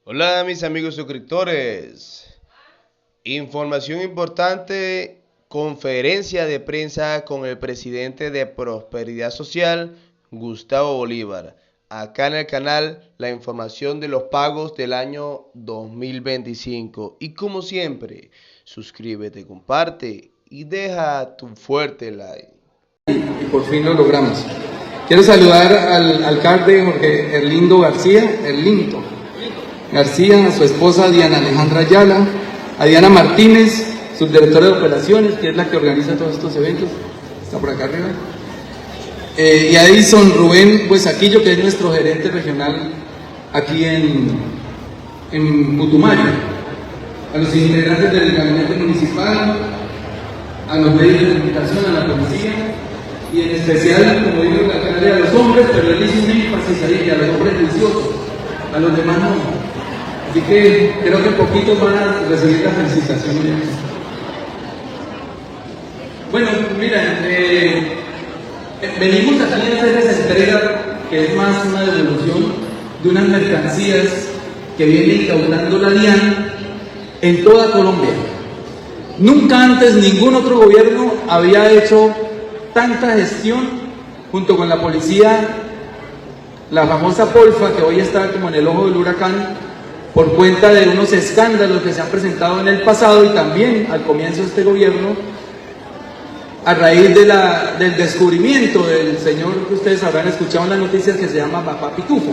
Hola mis amigos suscriptores, información importante, conferencia de prensa con el presidente de Prosperidad Social, Gustavo Bolívar. Acá en el canal la información de los pagos del año 2025. Y como siempre, suscríbete, comparte y deja tu fuerte like. Y por fin lo logramos. Quiero saludar al alcalde Jorge Erlindo García, a su esposa Diana Alejandra Ayala, a Diana Martínez, subdirectora de operaciones, que es la que organiza todos estos eventos, está por acá arriba, y a Edison Rubén Buesaquillo, que es nuestro gerente regional aquí en Putumayo, a los integrantes del gabinete municipal, a los medios de comunicación, a la policía, y en especial, como digo el alcalde, a los hombres, pero él hizo un énfasis ahí, a los hombres juiciosos, a los demás no. Así que creo que poquitos van a recibir la felicitación. Bueno, mira, venimos aquí a hacer esa entrega, que es más una devolución de unas mercancías que viene incautando la DIAN en toda Colombia. Nunca antes ningún otro gobierno había hecho tanta gestión junto con la policía, la famosa Polfa, que hoy está como en el ojo del huracán, por cuenta de unos escándalos que se han presentado en el pasado y también al comienzo de este gobierno, a raíz del descubrimiento del señor que ustedes habrán escuchado en las noticias, que se llama Papá Pitufo.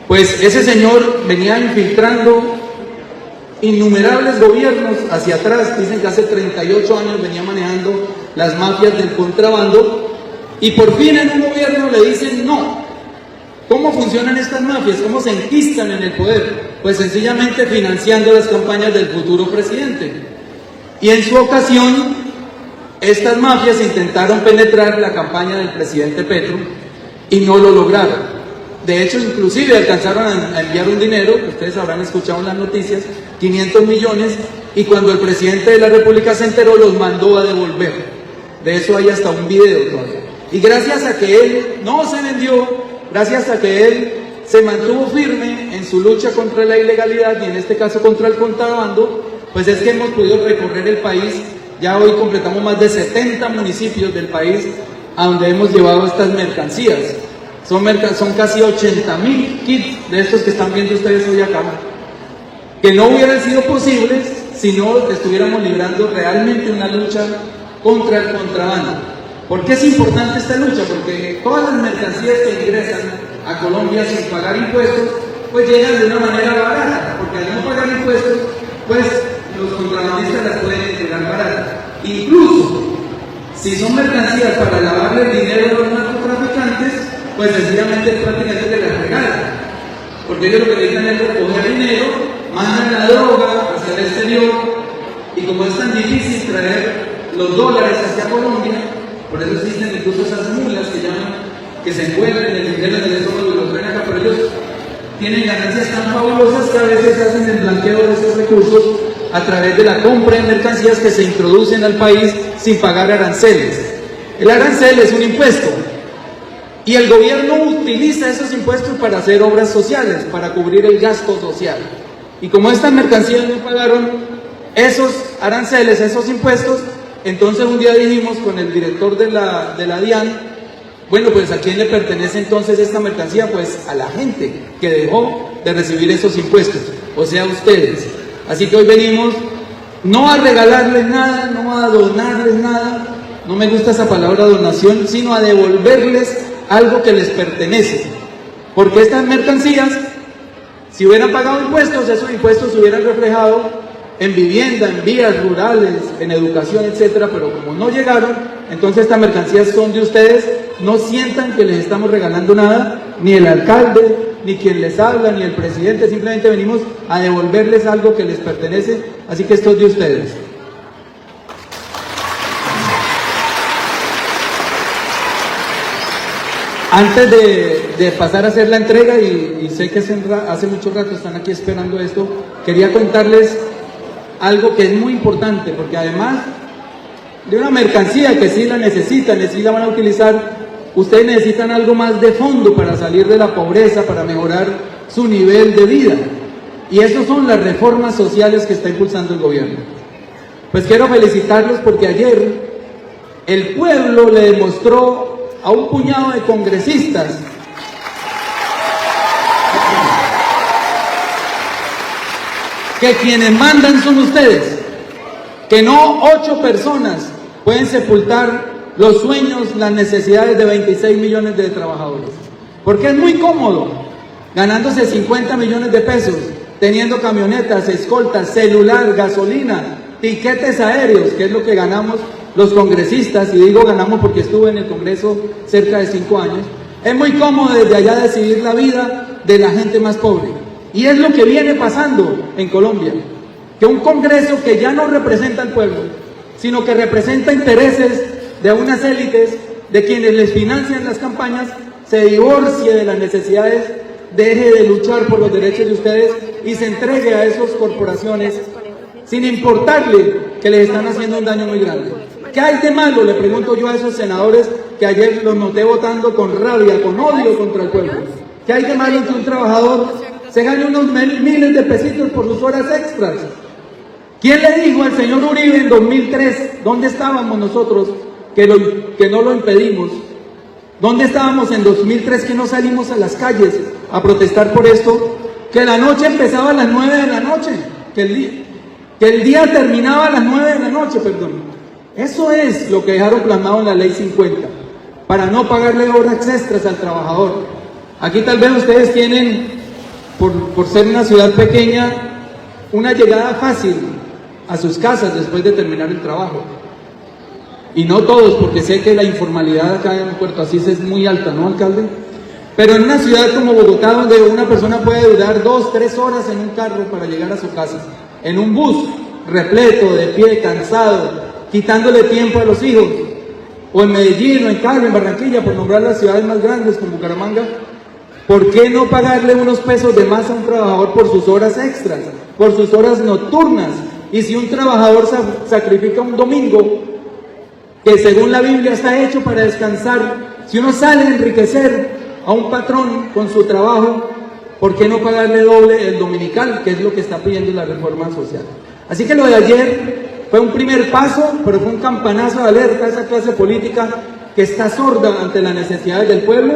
Pues ese señor venía infiltrando innumerables gobiernos hacia atrás, dicen que hace 38 años venía manejando las mafias del contrabando, y por fin en un gobierno le dicen no. ¿Cómo funcionan estas mafias? ¿Cómo se enquistan en el poder? Pues sencillamente financiando las campañas del futuro presidente. Y en su ocasión, estas mafias intentaron penetrar la campaña del presidente Petro y no lo lograron. De hecho, inclusive alcanzaron a enviar un dinero, que ustedes habrán escuchado en las noticias, 500 millones, y cuando el presidente de la República se enteró, los mandó a devolver. De eso hay hasta un video todavía. Y gracias a que él no se vendió, gracias a que él se mantuvo firme en su lucha contra la ilegalidad y en este caso contra el contrabando, pues es que hemos podido recorrer el país. Ya hoy completamos más de 70 municipios del país a donde hemos llevado estas mercancías. Son casi 80.000 kits de estos que están viendo ustedes hoy acá, que no hubieran sido posibles si no estuviéramos librando realmente una lucha contra el contrabando. ¿Por qué es importante esta lucha? Porque todas las mercancías que ingresan a Colombia sin pagar impuestos, pues llegan de una manera barata, porque al no pagar impuestos, pues los contrabandistas las pueden entregar baratas. Incluso, si son mercancías para lavarle el dinero a los narcotraficantes, pues sencillamente prácticamente las regalan. Porque ellos lo que necesitan es recoger dinero, mandan la droga hacia el exterior, y como es tan difícil traer los dólares hacia Colombia, por eso existen incluso esas mulas que se envuelven en el dinero del estómago y lo traen acá, pero ellos tienen ganancias tan fabulosas que a veces hacen el blanqueo de esos recursos a través de la compra de mercancías que se introducen al país sin pagar aranceles. El arancel es un impuesto y el gobierno utiliza esos impuestos para hacer obras sociales, para cubrir el gasto social. Y como estas mercancías no pagaron esos aranceles, esos impuestos, entonces un día dijimos con el director de la DIAN, bueno, pues ¿a quién le pertenece entonces esta mercancía? Pues a la gente que dejó de recibir esos impuestos, o sea, a ustedes. Así que hoy venimos no a regalarles nada, no a donarles nada, no me gusta esa palabra donación, sino a devolverles algo que les pertenece. Porque estas mercancías, si hubieran pagado impuestos, esos impuestos se hubieran reflejado en vivienda, en vías rurales, en educación, etcétera, pero como no llegaron, entonces estas mercancías son de ustedes. No sientan que les estamos regalando nada, ni el alcalde, ni quien les habla, ni el presidente, simplemente venimos a devolverles algo que les pertenece, así que esto es de ustedes. Antes de pasar a hacer la entrega, y sé que hace mucho rato están aquí esperando esto, quería contarles algo que es muy importante, porque además de una mercancía que sí la necesitan, sí la van a utilizar, ustedes necesitan algo más de fondo para salir de la pobreza, para mejorar su nivel de vida. Y esas son las reformas sociales que está impulsando el gobierno. Pues quiero felicitarlos porque ayer el pueblo le demostró a un puñado de congresistas que quienes mandan son ustedes, que no 8 personas pueden sepultar los sueños, las necesidades de 26 millones de trabajadores. Porque es muy cómodo, ganándose 50 millones de pesos, teniendo camionetas, escoltas, celular, gasolina, tiquetes aéreos, que es lo que ganamos los congresistas, y digo ganamos porque estuve en el Congreso cerca de 5 años. Es muy cómodo desde allá decidir la vida de la gente más pobre. Y es lo que viene pasando en Colombia, que un Congreso que ya no representa al pueblo, sino que representa intereses de unas élites, de quienes les financian las campañas, se divorcie de las necesidades, deje de luchar por los derechos de ustedes y se entregue a esas corporaciones sin importarle que les están haciendo un daño muy grande. ¿Qué hay de malo? Le pregunto yo a esos senadores que ayer los noté votando con rabia, con odio contra el pueblo. ¿Qué hay de malo en que un trabajador se gane unos miles de pesitos por sus horas extras? ¿Quién le dijo al señor Uribe en 2003, dónde estábamos nosotros, que no lo impedimos? ¿Dónde estábamos en 2003 que no salimos a las calles a protestar por esto? Que la noche empezaba a las 9 de la noche, que el día terminaba a las 9 de la noche, perdón. Eso es lo que dejaron plasmado en la ley 50, para no pagarle horas extras al trabajador. Aquí tal vez ustedes tienen, por ser una ciudad pequeña, una llegada fácil a sus casas después de terminar el trabajo. Y no todos, porque sé que la informalidad acá en Puerto Asís es muy alta, ¿no, alcalde? Pero en una ciudad como Bogotá, donde una persona puede durar 2-3 horas en un carro para llegar a su casa, en un bus repleto, de pie, cansado, quitándole tiempo a los hijos, o en Medellín, o en Cali, en Barranquilla, por nombrar las ciudades más grandes como Bucaramanga, ¿por qué no pagarle unos pesos de más a un trabajador por sus horas extras, por sus horas nocturnas? Y si un trabajador sacrifica un domingo, que según la Biblia está hecho para descansar, si uno sale a enriquecer a un patrón con su trabajo, ¿por qué no pagarle doble el dominical, que es lo que está pidiendo la reforma social? Así que lo de ayer fue un primer paso, pero fue un campanazo de alerta a esa clase política que está sorda ante las necesidades del pueblo,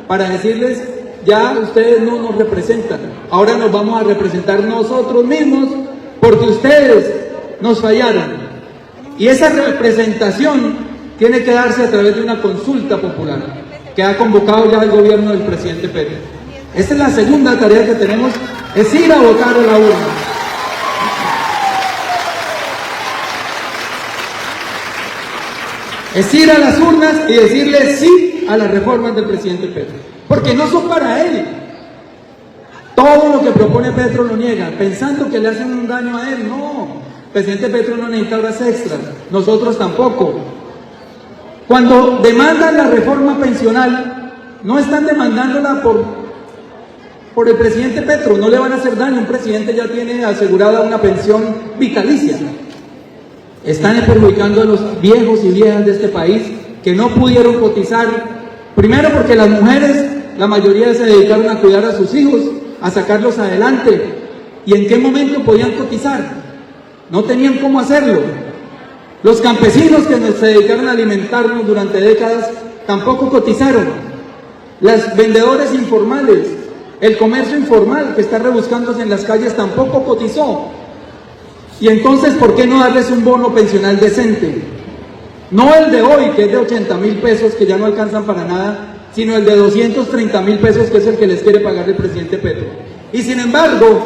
para decirles: ya ustedes no nos representan, ahora nos vamos a representar nosotros mismos, porque ustedes nos fallaron. Y esa representación tiene que darse a través de una consulta popular que ha convocado ya el gobierno del presidente Petro. Esta es la segunda tarea que tenemos, es ir a votar a la urna. Es ir a las urnas y decirle sí a las reformas del presidente Petro, porque no son para él. Todo lo que propone Petro lo niega, pensando que le hacen un daño a él. No, el presidente Petro no necesita horas extras, nosotros tampoco. Cuando demandan la reforma pensional, no están demandándola por el presidente Petro, no le van a hacer daño. Un presidente ya tiene asegurada una pensión vitalicia. Están perjudicando a los viejos y viejas de este país que no pudieron cotizar, primero porque las mujeres, la mayoría se dedicaron a cuidar a sus hijos, a sacarlos adelante. ¿Y en qué momento podían cotizar? No tenían cómo hacerlo. Los campesinos que se dedicaron a alimentarnos durante décadas tampoco cotizaron. Los vendedores informales, el comercio informal que está rebuscándose en las calles tampoco cotizó. Y entonces, ¿por qué no darles un bono pensional decente? No el de hoy, que es de 80,000 pesos, que ya no alcanzan para nada, sino el de 230,000 pesos, que es el que les quiere pagar el presidente Petro. Y sin embargo,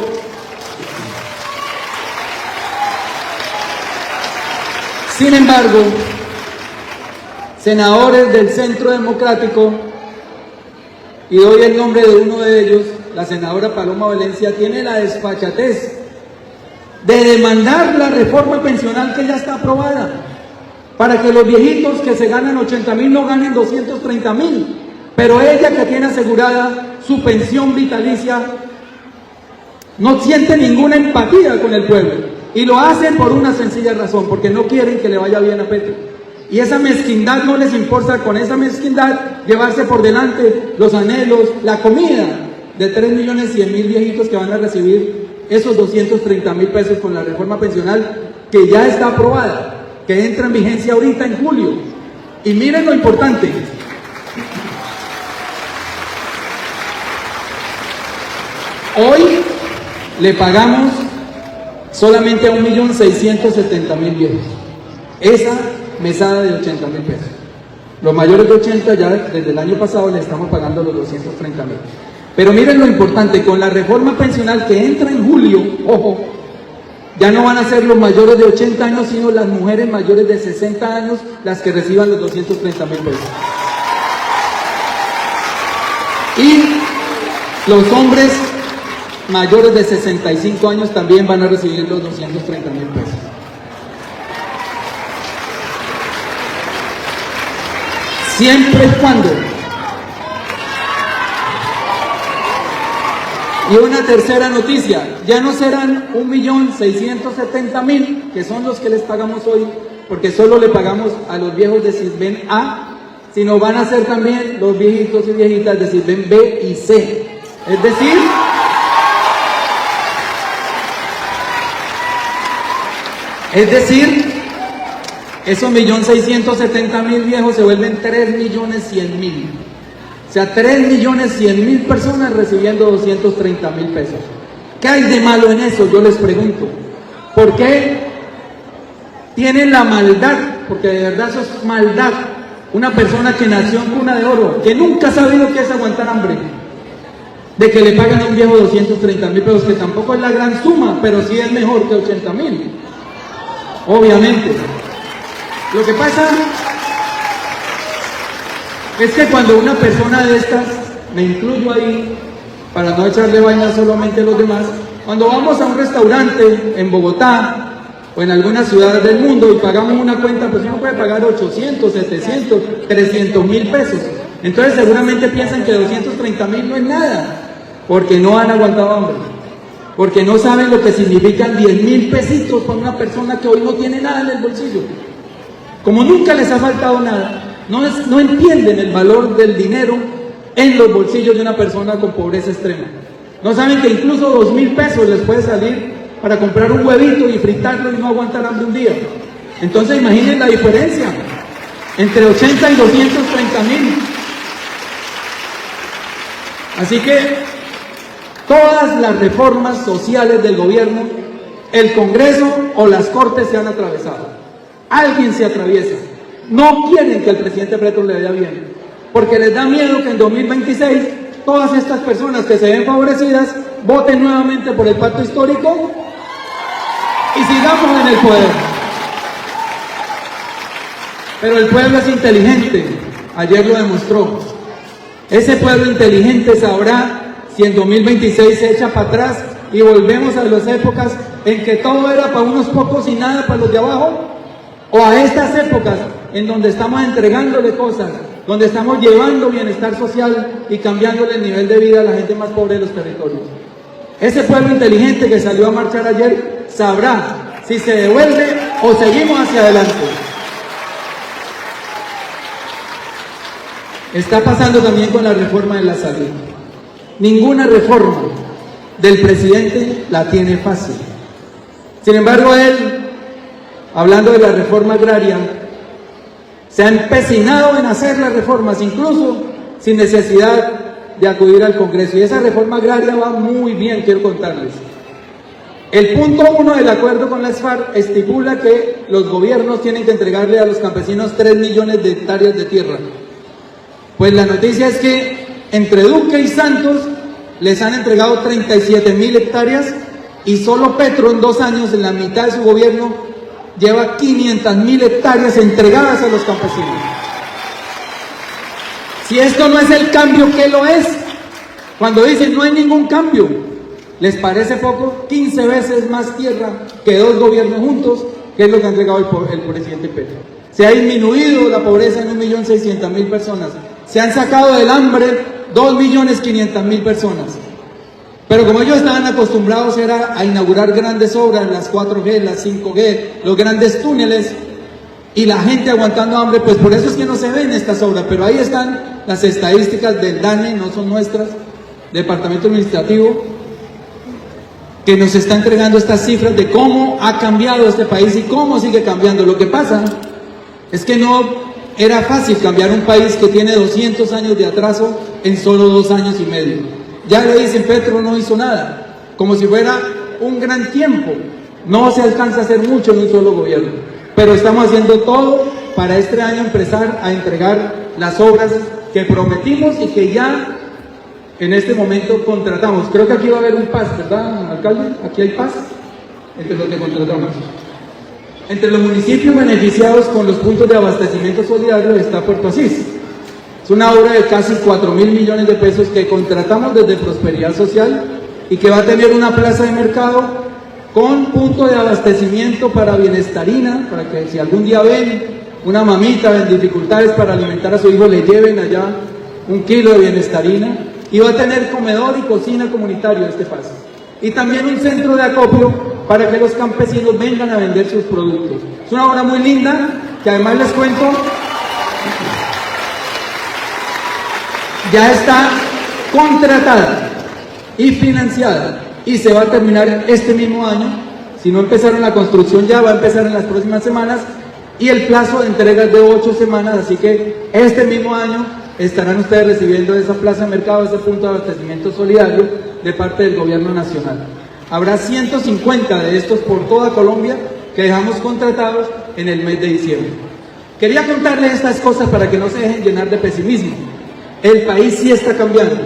senadores del Centro Democrático, y doy el nombre de uno de ellos, la senadora Paloma Valencia, tiene la desfachatez de demandar la reforma pensional que ya está aprobada, para que los viejitos que se ganan 80,000 no ganen 230,000, pero ella, que tiene asegurada su pensión vitalicia, no siente ninguna empatía con el pueblo, y lo hacen por una sencilla razón, porque no quieren que le vaya bien a Petro. Y esa mezquindad no les importa, con esa mezquindad llevarse por delante los anhelos, la comida de 3.100.000 viejitos que van a recibir esos 230.000 pesos con la reforma pensional que ya está aprobada, que entra en vigencia ahorita en julio. Y miren lo importante. Hoy le pagamos solamente a 1.670.000 viejos esa mesada de 80.000 pesos. Los mayores de 80 ya desde el año pasado le estamos pagando los 230.000. Pero miren lo importante, con la reforma pensional que entra en julio, ojo, ya no van a ser los mayores de 80 años, sino las mujeres mayores de 60 años las que reciban los 230.000 pesos. Y los hombres mayores de 65 años también van a recibir los 230.000 pesos. Siempre y cuando. Y una tercera noticia, ya no serán 1.670.000, que son los que les pagamos hoy, porque solo le pagamos a los viejos de Sisbén A, sino van a ser también los viejitos y viejitas de Sisbén B y C. Es decir, esos 1.670.000 viejos se vuelven 3.100.000. O sea, 3.100.000 personas recibiendo 230.000 pesos. ¿Qué hay de malo en eso? Yo les pregunto. ¿Por qué tienen la maldad? Porque de verdad eso es maldad. Una persona que nació en cuna de oro, que nunca ha sabido qué es aguantar hambre, de que le pagan a un viejo 230.000 pesos, que tampoco es la gran suma, pero sí es mejor que 80.000. Obviamente. Lo que pasa es que cuando una persona de estas, me incluyo ahí, para no echarle vaina solamente a los demás, cuando vamos a un restaurante en Bogotá o en algunas ciudades del mundo y pagamos una cuenta, pues uno puede pagar 800, 700, 300.000 pesos. Entonces seguramente piensan que 230.000 no es nada, porque no han aguantado hambre, porque no saben lo que significan 10.000 pesitos para una persona que hoy no tiene nada en el bolsillo. Como nunca les ha faltado nada, no entienden el valor del dinero en los bolsillos de una persona con pobreza extrema. No saben que incluso 2.000 pesos les puede salir para comprar un huevito y fritarlo y no aguantar hambre un día. Entonces imaginen la diferencia entre 80 y 230.000. Así que todas las reformas sociales del gobierno, el Congreso o las Cortes se han atravesado. Alguien se atraviesa. No quieren que al presidente Petro le vaya bien, porque les da miedo que en 2026 todas estas personas que se ven favorecidas voten nuevamente por el pacto histórico y sigamos en el poder. Pero el pueblo es inteligente, ayer lo demostró. Ese pueblo inteligente sabrá si en 2026 se echa para atrás y volvemos a las épocas en que todo era para unos pocos y nada para los de abajo, o a estas épocas en donde estamos entregándole cosas, donde estamos llevando bienestar social y cambiándole el nivel de vida a la gente más pobre de los territorios. Ese pueblo inteligente que salió a marchar ayer sabrá si se devuelve o seguimos hacia adelante. Está pasando también con la reforma de la salud. Ninguna reforma del presidente la tiene fácil. Sin embargo, él, hablando de la reforma agraria, se ha empecinado en hacer las reformas, incluso sin necesidad de acudir al Congreso. Y esa reforma agraria va muy bien, quiero contarles. El punto 1 del acuerdo con las FARC estipula que los gobiernos tienen que entregarle a los campesinos 3 millones de hectáreas de tierra. Pues la noticia es que entre Duque y Santos les han entregado 37.000 hectáreas y solo Petro en 2 años, en la mitad de su gobierno, lleva 500.000 hectáreas entregadas a los campesinos. Si esto no es el cambio, ¿qué lo es? Cuando dicen no hay ningún cambio, ¿les parece poco? 15 veces más tierra que 2 gobiernos juntos, que es lo que ha entregado el presidente Petro. Se ha disminuido la pobreza en 1.600.000 personas. Se han sacado del hambre 2.500.000 personas. Pero como ellos estaban acostumbrados era a inaugurar grandes obras, las 4G, las 5G, los grandes túneles, y la gente aguantando hambre, pues por eso es que no se ven estas obras. Pero ahí están las estadísticas del DANE, no son nuestras, Departamento Administrativo. que nos está entregando estas cifras de cómo ha cambiado este país y cómo sigue cambiando. Lo que pasa es que no era fácil cambiar un país que tiene 200 años de atraso en solo 2 años y medio. Ya le dicen, Petro no hizo nada, como si fuera un gran tiempo. No se alcanza a hacer mucho en un solo gobierno, pero estamos haciendo todo para este año empezar a entregar las obras que prometimos y que ya en este momento contratamos. Creo que aquí va a haber un PAS, ¿verdad, alcalde? Aquí hay PAS entre los que contratamos. Entre los municipios beneficiados con los puntos de abastecimiento solidario está Puerto Asís. Es una obra de casi 4.000 millones de pesos que contratamos desde Prosperidad Social y que va a tener una plaza de mercado con punto de abastecimiento para Bienestarina, para que si algún día ven una mamita en dificultades para alimentar a su hijo, le lleven allá 1 kilo de Bienestarina, y va a tener comedor y cocina comunitario este paso. Y también un centro de acopio para que los campesinos vengan a vender sus productos. Es una obra muy linda, que además les cuento, ya está contratada y financiada, y se va a terminar este mismo año. Si no empezaron la construcción ya, va a empezar en las próximas semanas, y el plazo de entrega es de 8 semanas, así que este mismo año estarán ustedes recibiendo esa plaza de mercado, ese punto de abastecimiento solidario de parte del gobierno nacional. Habrá 150 de estos por toda Colombia que dejamos contratados en el mes de diciembre. Quería contarles estas cosas para que no se dejen llenar de pesimismo. El país sí está cambiando.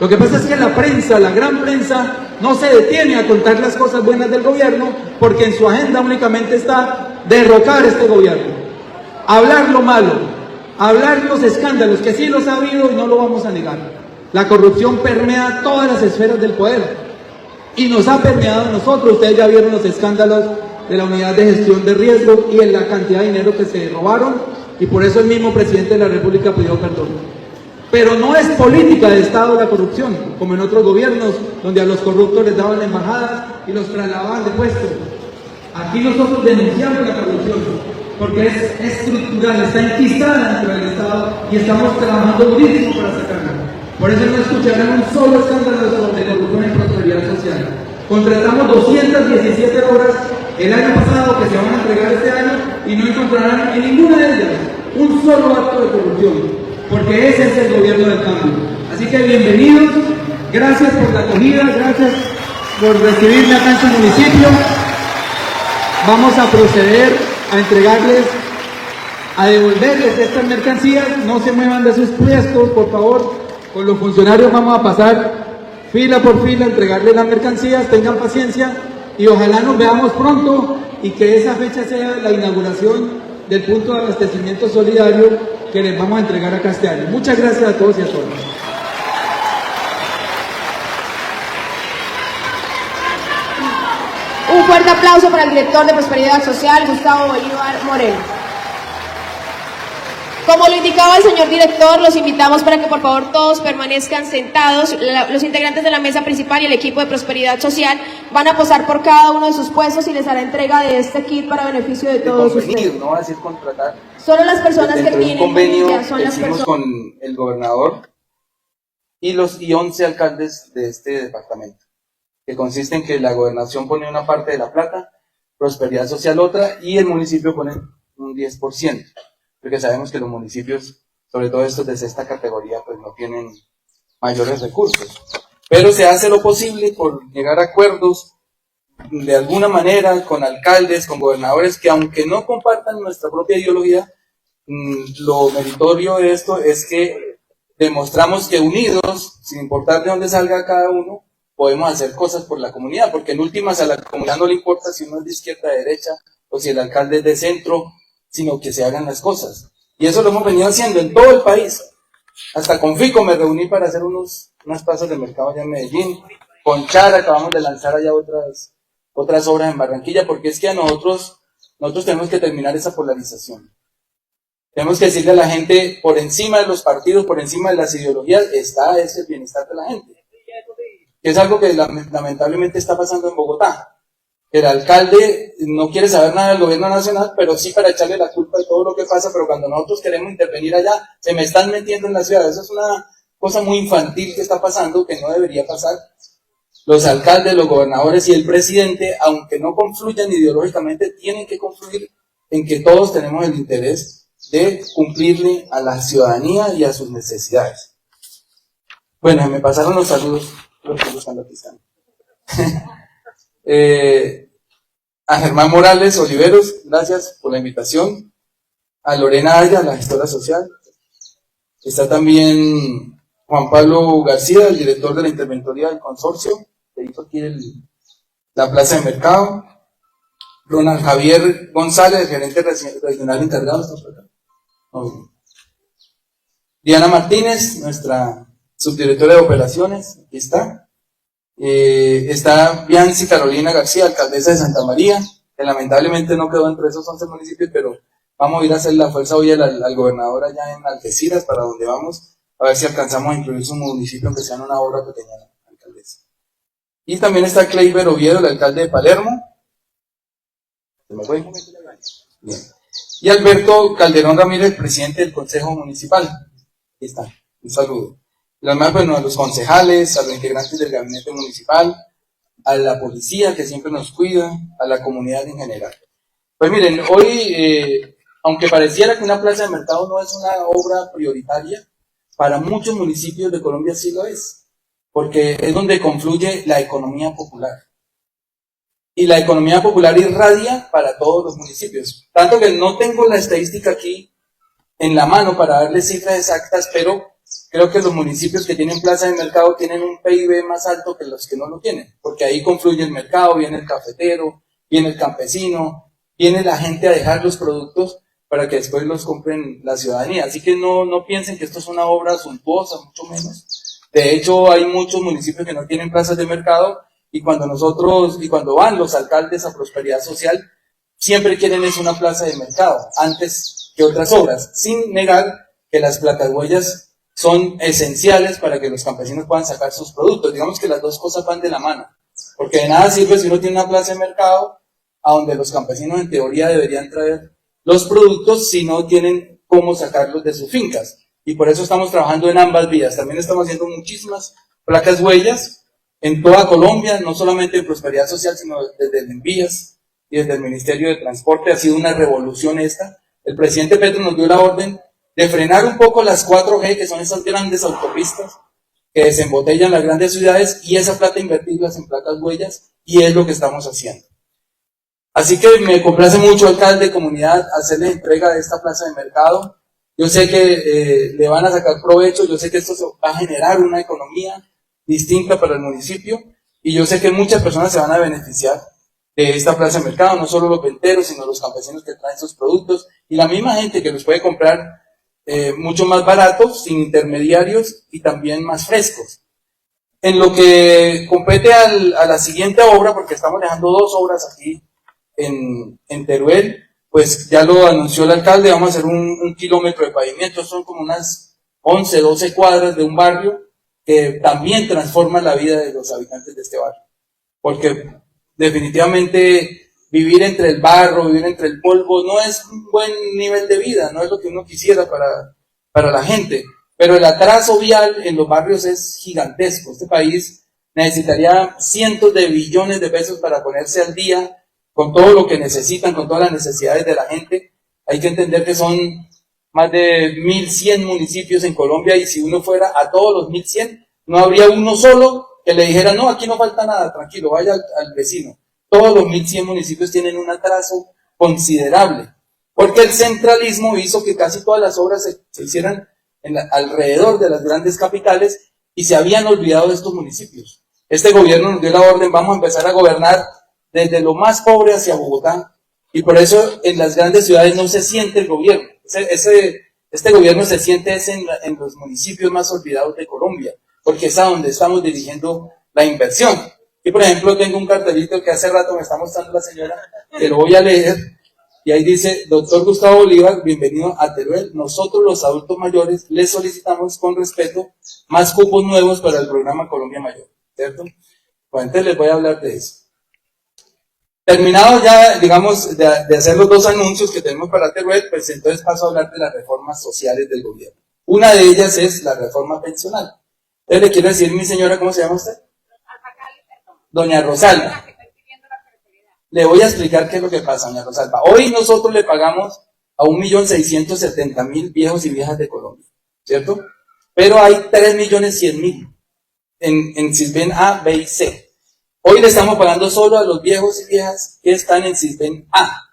Lo que pasa es que la prensa, la gran prensa, no se detiene a contar las cosas buenas del gobierno, porque en su agenda únicamente está derrocar este gobierno, hablar lo malo, hablar los escándalos, que sí los ha habido y no lo vamos a negar. La corrupción permea todas las esferas del poder y nos ha permeado a nosotros. Ustedes ya vieron los escándalos de la unidad de gestión de riesgo y en la cantidad de dinero que se robaron, y por eso el mismo presidente de la República pidió perdón. Pero no es política de Estado la corrupción, como en otros gobiernos donde a los corruptos les daban la embajada y los trasladaban de puesto. Aquí nosotros denunciamos la corrupción porque es estructural, está enquistada dentro del Estado y estamos trabajando durísimo para sacarla. Por eso no escucharán un solo escándalo sobre corrupción en Prosperidad Social. Contratamos 217 obras el año pasado que se van a entregar este año y no encontrarán en ninguna de ellas un solo acto de corrupción, porque ese es el gobierno del cambio. Así que bienvenidos, gracias por la acogida, gracias por recibirme acá en su municipio. Vamos a proceder a entregarles, a devolverles estas mercancías. No se muevan de sus puestos, por favor. Con los funcionarios vamos a pasar fila por fila, a entregarles las mercancías. Tengan paciencia y ojalá nos veamos pronto y que esa fecha sea la inauguración del punto de abastecimiento solidario que les vamos a entregar acá este año. Muchas gracias a todos y a todas. Un fuerte aplauso para el director de Prosperidad Social, Gustavo Bolívar Moreno. Como lo indicaba el señor director, los invitamos para que por favor todos permanezcan sentados. Los integrantes de la mesa principal y el equipo de Prosperidad Social van a posar por cada uno de sus puestos y les hará entrega de este kit para beneficio de todos ustedes. No va a decir contratar. Solo las personas que tienen convenio ya son las hicimos personas. con el gobernador y 11 alcaldes de este departamento, que consiste en que la gobernación pone una parte de la plata, Prosperidad Social otra, y el municipio pone un 10%, porque sabemos que los municipios, sobre todo estos de esta categoría, pues no tienen mayores recursos. Pero se hace lo posible por llegar a acuerdos de alguna manera con alcaldes, con gobernadores, que aunque no compartan nuestra propia ideología, lo meritorio de esto es que demostramos que unidos, sin importar de dónde salga cada uno, podemos hacer cosas por la comunidad, porque en últimas a la comunidad no le importa si uno es de izquierda, de derecha, o si el alcalde es de centro, sino que se hagan las cosas. Y eso lo hemos venido haciendo en todo el país. Hasta con Fico me reuní para hacer unas plazas de mercado allá en Medellín. Con Char acabamos de lanzar allá otras obras en Barranquilla, porque es que a nosotros tenemos que terminar esa polarización. Tenemos que decirle a la gente, por encima de los partidos, por encima de las ideologías, está ese bienestar de la gente. Que es algo que lamentablemente está pasando en Bogotá. El alcalde no quiere saber nada del gobierno nacional, pero sí para echarle la culpa de todo lo que pasa, pero cuando nosotros queremos intervenir allá, se me están metiendo en la ciudad. Eso es una cosa muy infantil que está pasando, que no debería pasar. Los alcaldes, los gobernadores y el presidente, aunque no confluyan ideológicamente, tienen que confluir en que todos tenemos el interés de cumplirle a la ciudadanía y a sus necesidades. Bueno, me pasaron los saludos, los que buscando aquí están. A Germán Morales Oliveros, gracias por la invitación. A Lorena Aya, la gestora social. Está también Juan Pablo García, el director de la interventoría del consorcio, que hizo aquí la plaza de mercado. Ronald Javier González, gerente regional encargado. Diana Martínez, nuestra subdirectora de operaciones, aquí está. Está Bianci Carolina García, alcaldesa de Santa María, que lamentablemente no quedó entre esos 11 municipios, pero vamos a ir a hacer la fuerza hoy al gobernador allá en Algeciras, para donde vamos, a ver si alcanzamos a incluir su municipio, aunque sea en una obra pequeña, alcaldesa. Y también está Kleiber Oviedo, el alcalde de Palermo. ¿Se me fue? Bien. Y Alberto Calderón Ramírez, presidente del Consejo Municipal. Aquí está, un saludo. Y además, bueno, a los concejales, a los integrantes del gabinete municipal, a la policía que siempre nos cuida, a la comunidad en general. Pues miren, hoy, aunque pareciera que una plaza de mercado no es una obra prioritaria, para muchos municipios de Colombia sí lo es, porque es donde confluye la economía popular. Y la economía popular irradia para todos los municipios. Tanto que no tengo la estadística aquí en la mano para darles cifras exactas, pero creo que los municipios que tienen plaza de mercado tienen un PIB más alto que los que no lo tienen, porque ahí confluye el mercado, viene el cafetero, viene el campesino, viene la gente a dejar los productos para que después los compren la ciudadanía. Así que no piensen que esto es una obra suntuosa, mucho menos. De hecho, hay muchos municipios que no tienen plazas de mercado, y cuando van los alcaldes a Prosperidad Social, siempre quieren es una plaza de mercado, antes que otras obras, sin negar que las placahuellas son esenciales para que los campesinos puedan sacar sus productos. Digamos que las dos cosas van de la mano, porque de nada sirve si uno tiene una plaza de mercado a donde los campesinos en teoría deberían traer los productos si no tienen cómo sacarlos de sus fincas. Y por eso estamos trabajando en ambas vías. También estamos haciendo muchísimas placas huellas en toda Colombia, no solamente en Prosperidad Social, sino desde el Envías y desde el Ministerio de Transporte. Ha sido una revolución esta. El presidente Petro nos dio la orden de frenar un poco las 4G, que son esas grandes autopistas que desembotellan las grandes ciudades, y esa plata invertirlas en placas huellas, y es lo que estamos haciendo. Así que me complace mucho, alcalde, comunidad, hacerle entrega de esta plaza de mercado. Yo sé que le van a sacar provecho, yo sé que esto va a generar una economía distinta para el municipio, y yo sé que muchas personas se van a beneficiar de esta plaza de mercado, no solo los venteros, sino los campesinos que traen sus productos, y la misma gente que los puede comprar mucho más baratos, sin intermediarios, y también más frescos. En lo que compete a la siguiente obra, porque estamos dejando 2 obras aquí en Teruel, pues ya lo anunció el alcalde, vamos a hacer un kilómetro de pavimento, son como unas 11, 12 cuadras de un barrio que también transforma la vida de los habitantes de este barrio, porque definitivamente vivir entre el barro, vivir entre el polvo, no es un buen nivel de vida, no es lo que uno quisiera para la gente, pero el atraso vial en los barrios es gigantesco. Este país necesitaría cientos de billones de pesos para ponerse al día con todo lo que necesitan, con todas las necesidades de la gente. Hay que entender que son más de 1.100 municipios en Colombia, y si uno fuera a todos los 1.100, no habría uno solo que le dijera, no, aquí no falta nada, tranquilo, vaya al vecino. Todos los 1.100 municipios tienen un atraso considerable, porque el centralismo hizo que casi todas las obras se hicieran alrededor de las grandes capitales, y se habían olvidado de estos municipios. Este gobierno nos dio la orden, vamos a empezar a gobernar desde lo más pobre hacia Bogotá, y por eso en las grandes ciudades no se siente el gobierno. Este gobierno se siente en los municipios más olvidados de Colombia, porque es a donde estamos dirigiendo la inversión. Y por ejemplo, tengo un cartelito que hace rato me está mostrando la señora, que lo voy a leer, y ahí dice: doctor Gustavo Bolívar, bienvenido a Teruel. Nosotros los adultos mayores les solicitamos con respeto más cupos nuevos para el programa Colombia Mayor, ¿cierto? Bueno, entonces les voy a hablar de eso. Terminado ya, digamos, de hacer los 2 anuncios que tenemos para Teruel, pues entonces paso a hablar de las reformas sociales del gobierno. Una de ellas es la reforma pensional. Entonces le quiero decir, mi señora, ¿cómo se llama usted? Doña Rosalba. Le voy a explicar qué es lo que pasa, doña Rosalba. Hoy nosotros le pagamos a 1.670.000 viejos y viejas de Colombia, ¿cierto? Pero hay 3.100.000 en Sisbén A, B y C. Hoy le estamos pagando solo a los viejos y viejas que están en Sisbén A.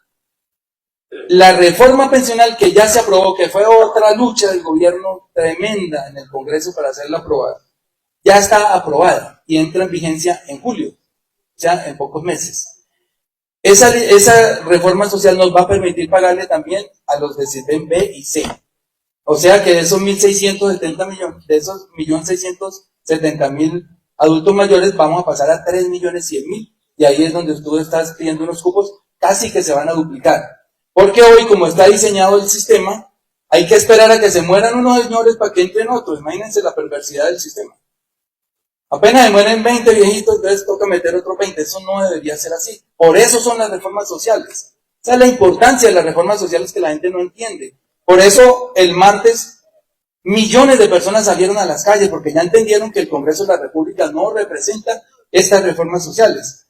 La reforma pensional que ya se aprobó, que fue otra lucha del gobierno tremenda en el Congreso para hacerla aprobada, ya está aprobada y entra en vigencia en julio, ya en pocos meses. Esa reforma social nos va a permitir pagarle también a los de Sisbén B y C. O sea que de esos 1.670 millones, de esos 1.670.000 adultos mayores, vamos a pasar a 3.100.000. Y ahí es donde tú estás pidiendo unos cupos casi que se van a duplicar. Porque hoy, como está diseñado el sistema, hay que esperar a que se mueran unos señores para que entren otros. Imagínense la perversidad del sistema. Apenas se mueren 20 viejitos, entonces toca meter otros 20. Eso no debería ser así. Por eso son las reformas sociales. Esa es la importancia de las reformas sociales que la gente no entiende. Por eso el martes millones de personas salieron a las calles porque ya entendieron que el Congreso de la República no representa estas reformas sociales.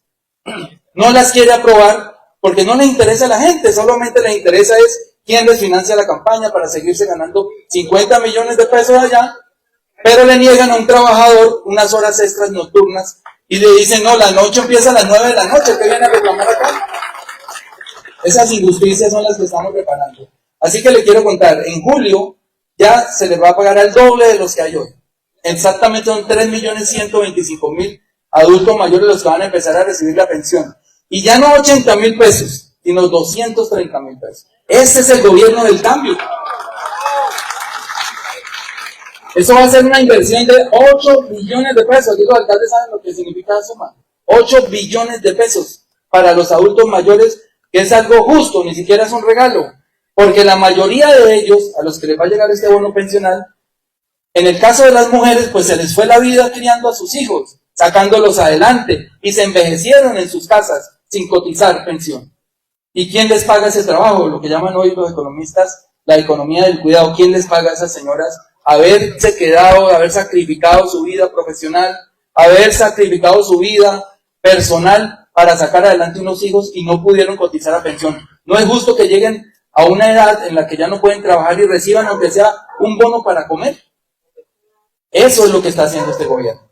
No las quiere aprobar porque no les interesa a la gente, solamente les interesa es quién les financia la campaña para seguirse ganando 50 millones de pesos allá, pero le niegan a un trabajador unas horas extras nocturnas y le dicen, no, la noche empieza a las 9 de la noche, ¿qué viene a reclamar acá? Esas injusticias son las que estamos preparando. Así que le quiero contar, en julio ya se les va a pagar al doble de los que hay hoy. Exactamente son 3.125.000 adultos mayores los que van a empezar a recibir la pensión. Y ya no 80.000 pesos, sino 230.000 pesos. Ese es el gobierno del cambio. Eso va a ser una inversión de 8 billones de pesos. Aquí los alcaldes saben lo que significa eso, man. 8 billones de pesos para los adultos mayores, que es algo justo, ni siquiera es un regalo. Porque la mayoría de ellos, a los que les va a llegar este bono pensional, en el caso de las mujeres, pues se les fue la vida criando a sus hijos, sacándolos adelante, y se envejecieron en sus casas sin cotizar pensión. ¿Y quién les paga ese trabajo? Lo que llaman hoy los economistas la economía del cuidado. ¿Quién les paga a esas señoras haberse quedado, haber sacrificado su vida profesional, haber sacrificado su vida personal para sacar adelante unos hijos y no pudieron cotizar a pensión? No es justo que lleguen a una edad en la que ya no pueden trabajar y reciban aunque sea un bono para comer. Eso es lo que está haciendo este gobierno.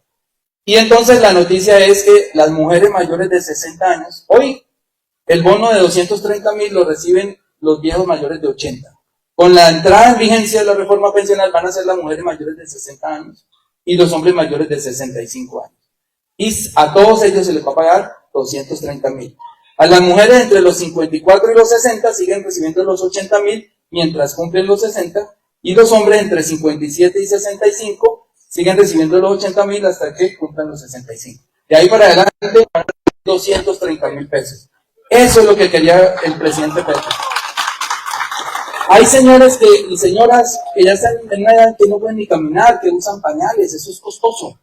Y entonces la noticia es que las mujeres mayores de 60 años, hoy el bono de 230.000 lo reciben los viejos mayores de 80. Con la entrada en vigencia de la reforma pensional van a ser las mujeres mayores de 60 años y los hombres mayores de 65 años. Y a todos ellos se les va a pagar 230.000. A las mujeres entre los 54 y los 60 siguen recibiendo los 80.000 mientras cumplen los 60, y los hombres entre 57 y 65 siguen recibiendo los 80.000 hasta que cumplan los 65. De ahí para adelante van a recibir 230.000 pesos. Eso es lo que quería el presidente Petro. Hay señores y señoras que ya están en una edad que no pueden ni caminar, que usan pañales, eso es costoso.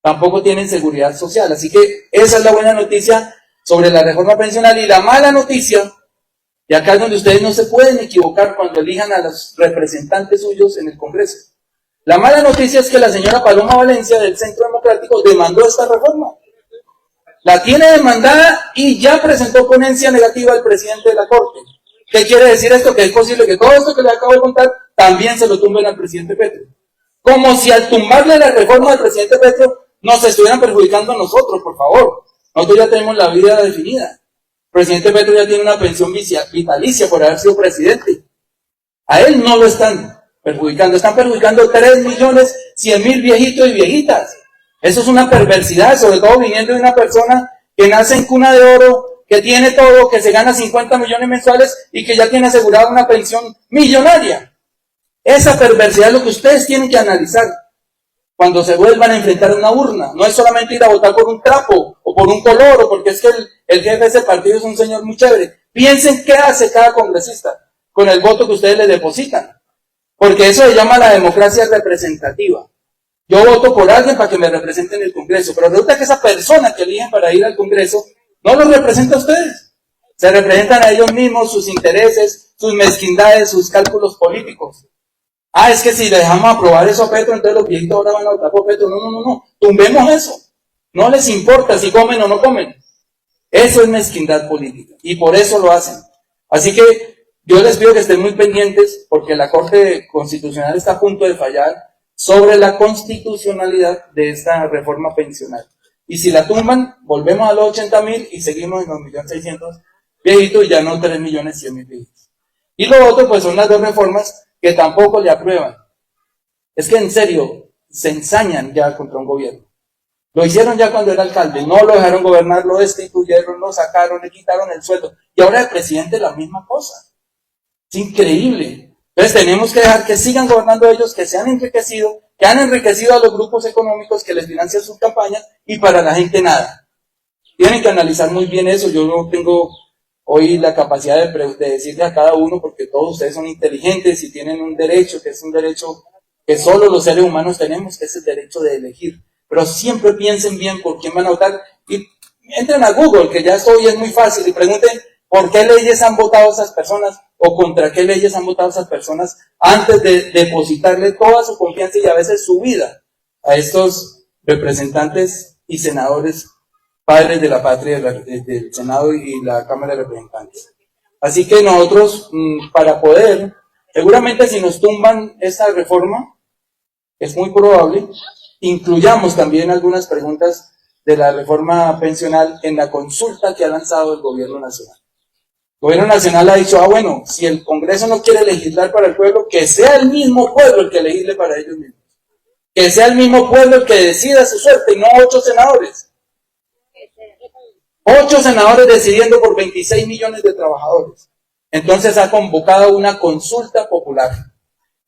Tampoco tienen seguridad social. Así que esa es la buena noticia sobre la reforma pensional. Y la mala noticia, y acá es donde ustedes no se pueden equivocar cuando elijan a los representantes suyos en el Congreso. La mala noticia es que la señora Paloma Valencia del Centro Democrático demandó esta reforma. La tiene demandada y ya presentó ponencia negativa al presidente de la Corte. ¿Qué quiere decir esto? Que es posible que todo esto que le acabo de contar también se lo tumben al presidente Petro. Como si al tumbarle la reforma al presidente Petro nos estuvieran perjudicando a nosotros, por favor. Nosotros ya tenemos la vida definida. El presidente Petro ya tiene una pensión vitalicia por haber sido presidente. A él no lo están perjudicando. Están perjudicando 3.100.000 viejitos y viejitas. Eso es una perversidad, sobre todo viniendo de una persona que nace en cuna de oro, que tiene todo, que se gana 50 millones mensuales y que ya tiene asegurada una pensión millonaria. Esa perversidad es lo que ustedes tienen que analizar cuando se vuelvan a enfrentar a una urna. No es solamente ir a votar por un trapo o por un color o porque es que el jefe de ese partido es un señor muy chévere. Piensen qué hace cada congresista con el voto que ustedes le depositan. Porque eso se llama la democracia representativa. Yo voto por alguien para que me represente en el Congreso, pero resulta que esa persona que eligen para ir al Congreso no los representa a ustedes. Se representan a ellos mismos, sus intereses, sus mezquindades, sus cálculos políticos. Ah, es que si le dejamos aprobar eso a Petro, entonces los viejitos ahora van a votar por Petro. No. Tumbemos eso. No les importa si comen o no comen. Eso es mezquindad política y por eso lo hacen. Así que yo les pido que estén muy pendientes porque la Corte Constitucional está a punto de fallar sobre la constitucionalidad de esta reforma pensional. Y si la tumban, volvemos a los 80,000 y seguimos en los 1.600.000 viejitos y ya no 3.100.000 viejitos. Y lo otro, pues son las dos reformas que tampoco le aprueban. Es que en serio, se ensañan ya contra un gobierno. Lo hicieron ya cuando era alcalde, no lo dejaron gobernar, lo destituyeron, lo sacaron, le quitaron el sueldo. Y ahora el presidente la misma cosa. Es increíble. Entonces tenemos que dejar que sigan gobernando ellos, que se han enriquecido, que han enriquecido a los grupos económicos que les financian sus campañas y para la gente nada. Tienen que analizar muy bien eso. Yo no tengo hoy la capacidad de decirle a cada uno, porque todos ustedes son inteligentes y tienen un derecho, que es un derecho que solo los seres humanos tenemos, que es el derecho de elegir. Pero siempre piensen bien por quién van a votar y entren a Google, que ya hoy es muy fácil, y pregunten por qué leyes han votado esas personas o contra qué leyes han votado esas personas antes de depositarle toda su confianza y a veces su vida a estos representantes y senadores, padres de la patria del Senado y la Cámara de Representantes. Así que nosotros, para poder, seguramente si nos tumban esta reforma, es muy probable, incluyamos también algunas preguntas de la reforma pensional en la consulta que ha lanzado el Gobierno Nacional. El Gobierno Nacional ha dicho, bueno, si el Congreso no quiere legislar para el pueblo, que sea el mismo pueblo el que legisle para ellos mismos. Que sea el mismo pueblo el que decida su suerte y no 8 senadores. 8 senadores decidiendo por 26 millones de trabajadores. Entonces ha convocado una consulta popular.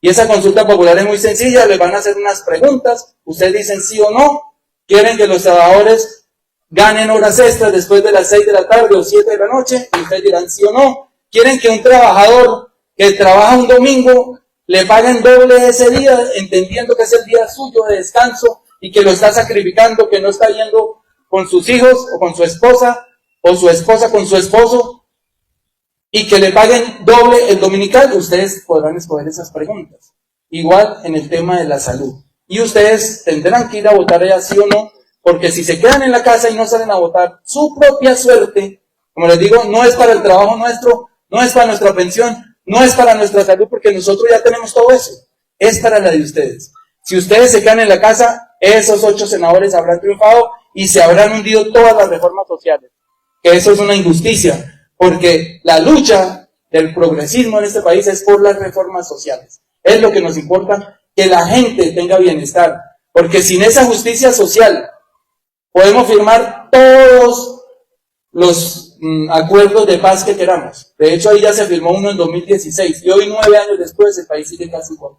Y esa consulta popular es muy sencilla, les van a hacer unas preguntas, ustedes dicen sí o no, quieren que los trabajadores ganen horas extras después de las 6 de la tarde o 7 de la noche, y ustedes dirán sí o no, quieren que un trabajador que trabaja un domingo le paguen doble ese día, entendiendo que es el día suyo de descanso y que lo está sacrificando, que no está yendo con sus hijos o con su esposa con su esposo, y que le paguen doble el dominical. Ustedes podrán escoger esas preguntas. Igual en el tema de la salud. Y ustedes tendrán que ir a votar ya sí o no, porque si se quedan en la casa y no salen a votar, su propia suerte, como les digo, no es para el trabajo nuestro, no es para nuestra pensión, no es para nuestra salud, porque nosotros ya tenemos todo eso. Es para la de ustedes. Si ustedes se quedan en la casa, esos 8 senadores habrán triunfado y se habrán hundido todas las reformas sociales. Que eso es una injusticia. Porque la lucha del progresismo en este país es por las reformas sociales. Es lo que nos importa, que la gente tenga bienestar. Porque sin esa justicia social podemos firmar todos los acuerdos de paz que queramos. De hecho, ahí ya se firmó uno en 2016. Y hoy, 9 años después, el país sigue casi igual.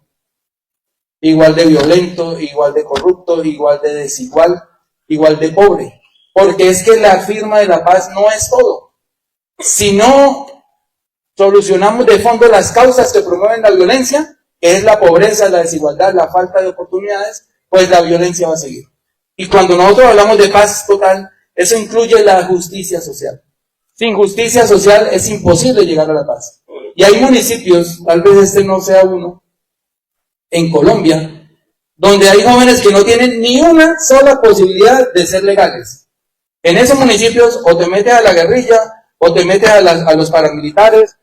Igual de violento, igual de corrupto, igual de desigual, igual de pobre. Porque es que la firma de la paz no es todo. Si no solucionamos de fondo las causas que promueven la violencia, que es la pobreza, la desigualdad, la falta de oportunidades, pues la violencia va a seguir. Y cuando nosotros hablamos de paz total, eso incluye la justicia social. Sin justicia social es imposible llegar a la paz. Y hay municipios, tal vez este no sea uno, en Colombia, donde hay jóvenes que no tienen ni una sola posibilidad de ser legales. En esos municipios o te metes a la guerrilla, o te metes a los paramilitares,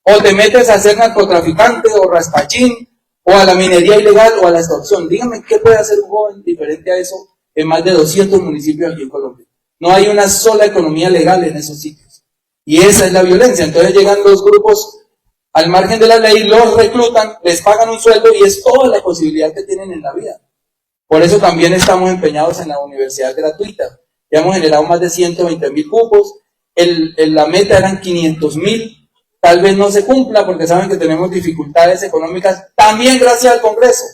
o te metes a ser narcotraficante, o raspachín, o a la minería ilegal, o a la extorsión. Díganme, ¿qué puede hacer un joven diferente a eso en más de 200 municipios aquí en Colombia? No hay una sola economía legal en esos sitios. Y esa es la violencia. Entonces llegan los grupos al margen de la ley, los reclutan, les pagan un sueldo y es toda la posibilidad que tienen en la vida. Por eso también estamos empeñados en la universidad gratuita. Ya hemos generado más de 120.000 cupos. La meta eran 500.000, tal vez no se cumpla porque saben que tenemos dificultades económicas, también gracias al Congreso.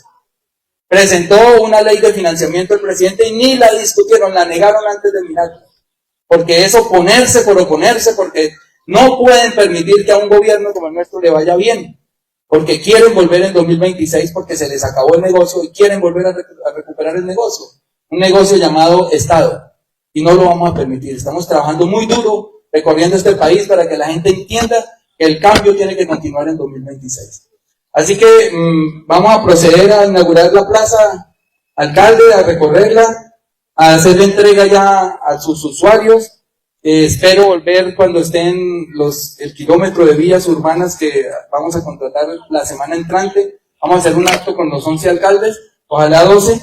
Presentó una ley de financiamiento el presidente y ni la discutieron, la negaron antes de mirarla. Porque es oponerse por oponerse, porque no pueden permitir que a un gobierno como el nuestro le vaya bien, porque quieren volver en 2026 porque se les acabó el negocio y quieren volver a recuperar el negocio, un negocio llamado Estado. Y no lo vamos a permitir. Estamos trabajando muy duro, recorriendo este país para que la gente entienda que el cambio tiene que continuar en 2026. Así que vamos a proceder a inaugurar la plaza, alcalde, a recorrerla, a hacer la entrega ya a sus usuarios. Espero volver cuando estén el kilómetro de vías urbanas que vamos a contratar la semana entrante. Vamos a hacer un acto con los 11 alcaldes, ojalá 12,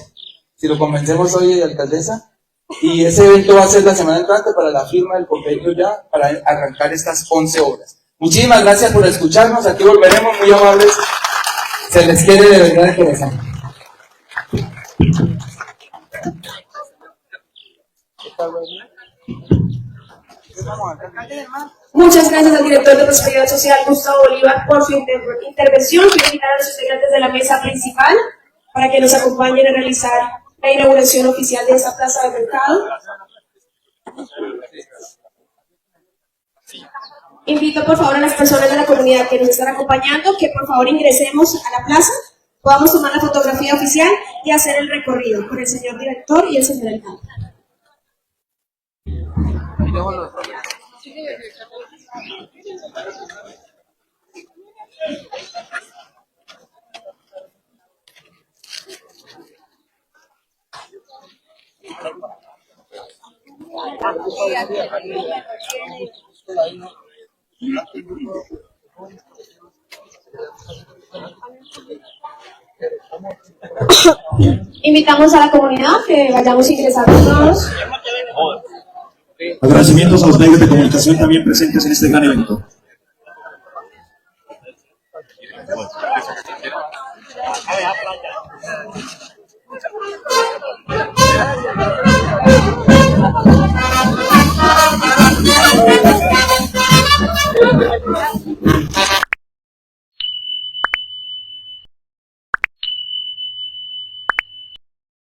si lo convencemos hoy, alcaldesa. Y ese evento va a ser la semana entrante para la firma del convenio ya, para arrancar estas 11 obras. Muchísimas gracias por escucharnos, aquí volveremos, muy amables. Se les quiere de verdad de corazón. Muchas gracias al director de Prosperidad Social, Gustavo Bolívar, por su intervención. Quiero invitar a los integrantes de la mesa principal para que nos acompañen a realizar la inauguración oficial de esta plaza de mercado. Invito por favor a las personas de la comunidad que nos están acompañando que por favor ingresemos a la plaza, podamos tomar la fotografía oficial y hacer el recorrido con el señor director y el señor alcalde. Invitamos a la comunidad que vayamos ingresando todos. Agradecimientos a los medios de comunicación también presentes en este gran evento.